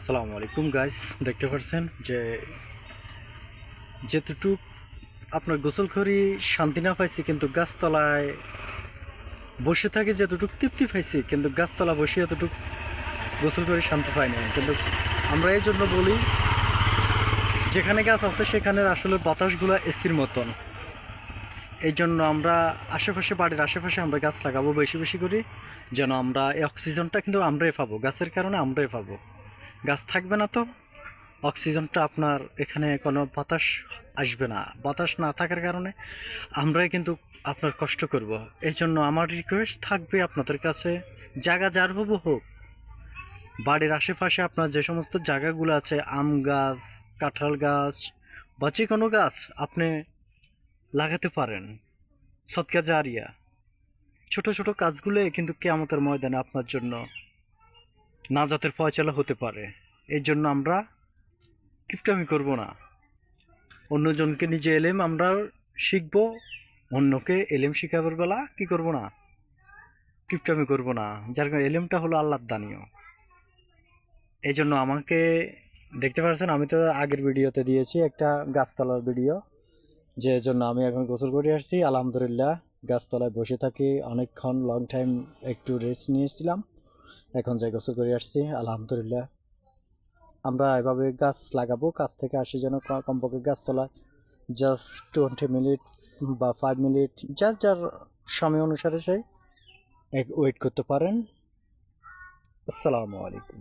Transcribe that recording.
আসসালামু আলাইকুম গাইস, দেখতে পাচ্ছেন যে যেতটুক আপনার গোসল করি শান্তি না পাইছি, কিন্তু গাছতলায় বসে থাকি যেতটুক তৃপ্তি পাইছি, কিন্তু গাছতলা বসে এতটুক গোসল করে শান্তি পাই না। কিন্তু আমরা এই জন্য বলি, যেখানে গাছ আছে সেখানে আসলে বাতাসগুলো এসির মতন। এই জন্য আমরা আশেপাশে, বাড়ির আশেপাশে আমরা গাছ লাগাবো বেশি বেশি করে, যেন আমরা এই অক্সিজেনটা কিন্তু আমরাই পাবো, গাছের কারণে আমরাই পাবো। গাছ থাকবে না তো অক্সিজেনটা আপনার এখানে কোনো বাতাস আসবে না। বাতাস না থাকার কারণে আমরাই কিন্তু আপনার কষ্ট করব। এই জন্য আমার রিকোয়েস্ট থাকবে আপনাদের কাছে, জায়গা যার হবো হোক, বাড়ির আশেপাশে আপনার যে সমস্ত জায়গাগুলো আছে, আম গাছ, কাঁঠাল গাছ বা যে কোনো গাছ আপনি লাগাতে পারেন। সদকা জারিয়া, ছোট ছোট কাজগুলো কিন্তু কিয়ামতের ময়দানে আপনার জন্য নাজাতের ফয়সালা হতে পারে। এই জন্য আমরা কিপটামি করব না। অন্যজনকে নিজে এলেম আমরা শিখবো, অন্যকে এলেম শিখাবার বেলা কি করব না, কিপটামি করব না। যার কারণে এলেমটা হলো আল্লাহর দানীয়। এই জন্য আমাকে দেখতে পাচ্ছেন, আমি তো আগের ভিডিওতে দিয়েছি একটা গাছতলার ভিডিও, যে জন্য আমি এখন গোসল করে আসছি। আলহামদুলিল্লাহ, গাছতলায় বসে থাকি অনেকক্ষণ, লং টাইম একটু রেস্ট নিয়েছিলাম, এখন যাই গোসল করে আসছি। আলহামদুলিল্লাহ, আমরা এভাবে গাছ লাগাবো, কাছ থেকে আসি যেন কমপক্ষে গাছতলায় জাস্ট 20 মিনিট বা 5 মিনিট, যার যার সময় অনুসারে সেই ওয়েট করতে পারেন। আসসালামু আলাইকুম।